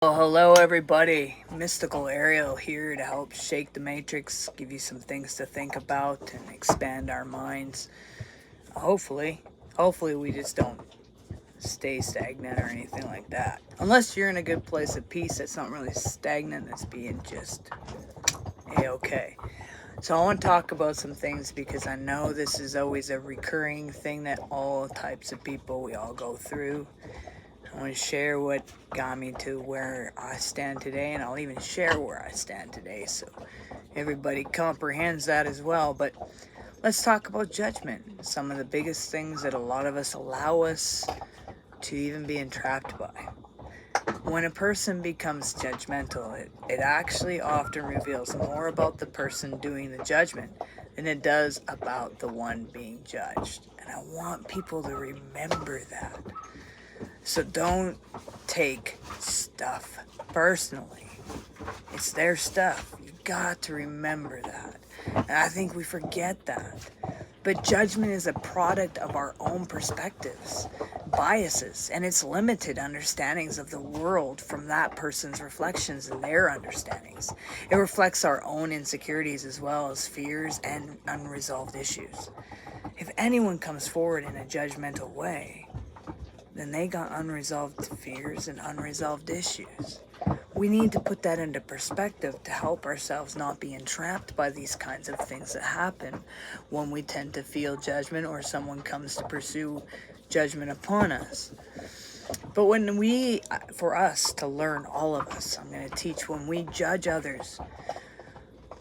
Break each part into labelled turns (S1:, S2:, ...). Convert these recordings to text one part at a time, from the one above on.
S1: Well, hello everybody. Mystical Ariel here to help shake the matrix, give you some things to think about and expand our minds. Hopefully, hopefully we just don't stay stagnant or anything like that. Unless you're in a good place of peace that's not really stagnant, that's being just a-okay. So I want to talk about some things because I know this is always a recurring thing that all types of people we all go through. I want to share what got me to where I stand today, and I'll even share where I stand today so everybody comprehends that as well. But let's talk about judgment. Some of the biggest things that a lot of us allow us to even be entrapped by. When a person becomes judgmental, it actually often reveals more about the person doing the judgment than it does about the one being judged. And I want people to remember that. So don't take stuff personally. It's their stuff. You got to remember that. And I think we forget that. But judgment is a product of our own perspectives, biases, and its limited understandings of the world from that person's reflections and their understandings. It reflects our own insecurities as well as fears and unresolved issues. If anyone comes forward in a judgmental way, then they got unresolved fears and unresolved issues. We need to put that into perspective to help ourselves not be entrapped by these kinds of things that happen when we tend to feel judgment or someone comes to pursue judgment upon us. But for us to learn, all of us, I'm going to teach, when we judge others,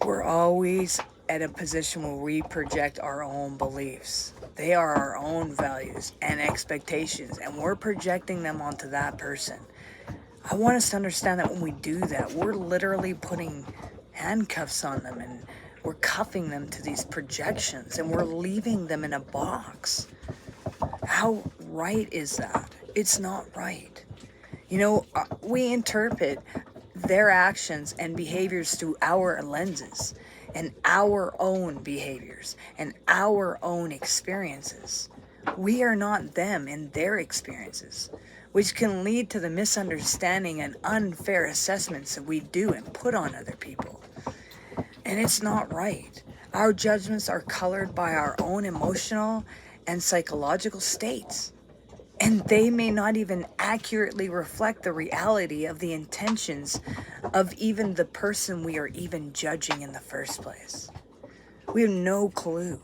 S1: we're always at a position where we project our own beliefs. They are our own values and expectations, and we're projecting them onto that person. I want us to understand that when we do that, we're literally putting handcuffs on them and we're cuffing them to these projections and we're leaving them in a box. How right is that? It's not right. We interpret their actions and behaviors through our lenses and our own behaviors and our own experiences. We are not them in their experiences, which can lead to the misunderstanding and unfair assessments that we do and put on other people. And it's not right. Our judgments are colored by our own emotional and psychological states. And they may not even accurately reflect the reality of the intentions of even the person we are even judging in the first place. We have no clue.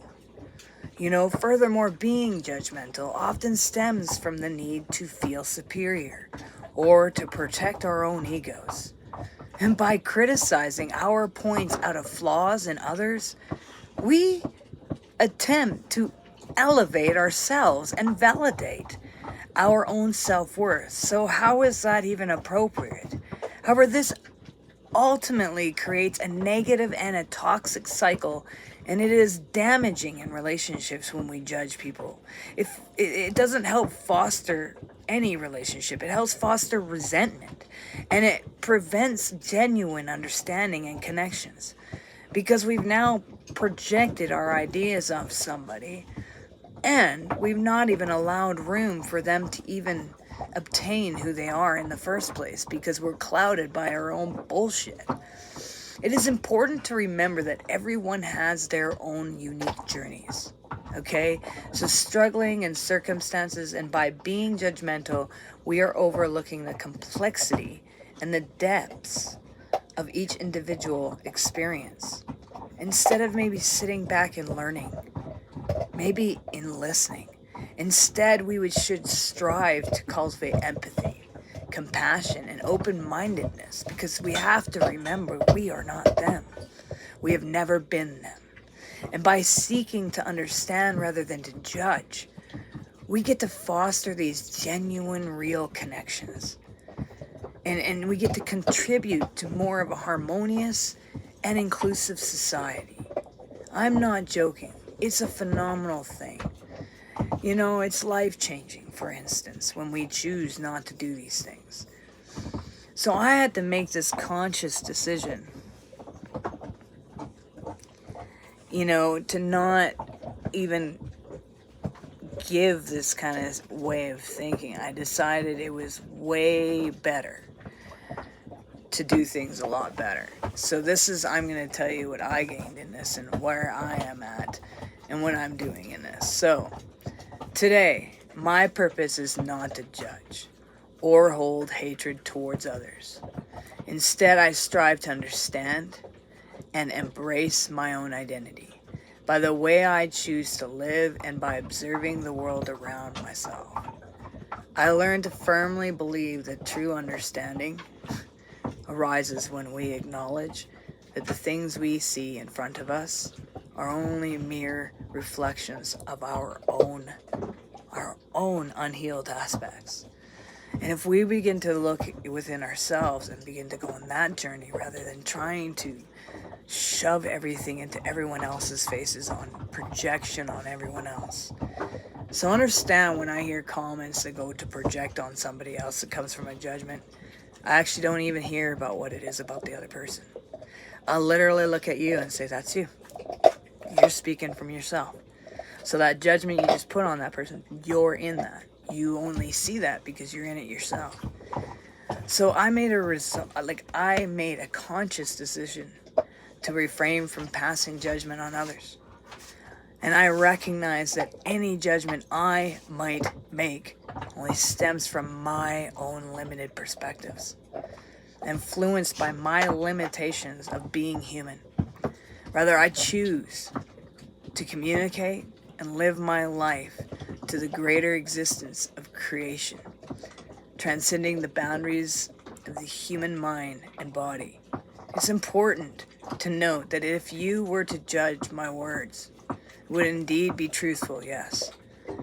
S1: Furthermore, being judgmental often stems from the need to feel superior or to protect our own egos. And by criticizing our points out of flaws in others, we attempt to elevate ourselves and validate our own self-worth. So how is that even appropriate? However, this ultimately creates a negative and a toxic cycle, and it is damaging in relationships when we judge people. If it doesn't help foster any relationship, it helps foster resentment, and it prevents genuine understanding and connections, because we've now projected our ideas of somebody, and we've not even allowed room for them to even obtain who they are in the first place because we're clouded by our own bullshit. It is important to remember that everyone has their own unique journeys. Okay? So struggling in circumstances, and by being judgmental, we are overlooking the complexity and the depths of each individual experience. Instead of maybe sitting back and learning, maybe in listening. Instead, should strive to cultivate empathy, compassion, and open-mindedness, because we have to remember we are not them. We have never been them. And by seeking to understand rather than to judge, we get to foster these genuine, real connections. And we get to contribute to more of a harmonious and inclusive society. I'm not joking. It's a phenomenal thing. It's life-changing, for instance, when we choose not to do these things. So I had to make this conscious decision, to not even give this kind of way of thinking. I decided it was way better to do things a lot better. So I'm going to tell you what I gained in this and where I am at and what I'm doing in this. So today, my purpose is not to judge or hold hatred towards others. Instead, I strive to understand and embrace my own identity by the way I choose to live and by observing the world around myself. I learned to firmly believe that true understanding arises when we acknowledge that the things we see in front of us are only mere reflections of our own unhealed aspects. And if we begin to look within ourselves and begin to go on that journey rather than trying to shove everything into everyone else's faces on projection on everyone else. So understand, when I hear comments that go to project on somebody else that comes from a judgment, I actually don't even hear about what it is about the other person. I'll literally look at you and say, that's you. You're speaking from yourself. So that judgment you just put on that person, you're in that. You only see that because you're in it yourself. So I made a conscious decision to refrain from passing judgment on others. And I recognize that any judgment I might make only stems from my own limited perspectives, influenced by my limitations of being human. Rather, I choose to communicate and live my life to the greater existence of creation, transcending the boundaries of the human mind and body. It's important to note that if you were to judge my words, it would indeed be truthful, yes.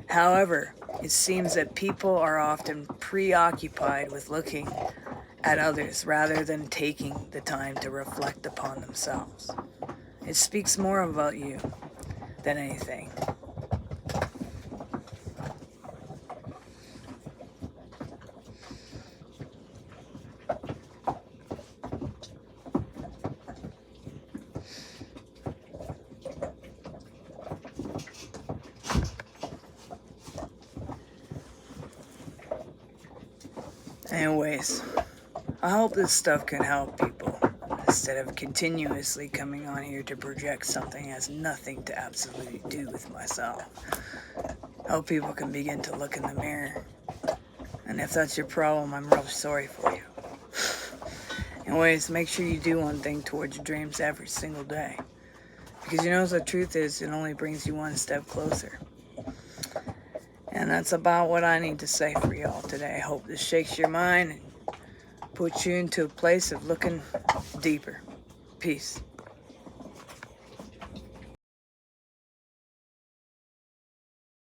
S1: However, it seems that people are often preoccupied with looking at others rather than taking the time to reflect upon themselves. It speaks more about you than anything. Anyways, I hope this stuff can help people instead of continuously coming on here to project something that has nothing to absolutely do with myself. I hope people can begin to look in the mirror. And if that's your problem, I'm real sorry for you. Anyways, make sure you do one thing towards your dreams every single day. Because you know the truth is, it only brings you one step closer. And that's about what I need to say for y'all today. I hope this shakes your mind and puts you into a place of looking deeper. Peace.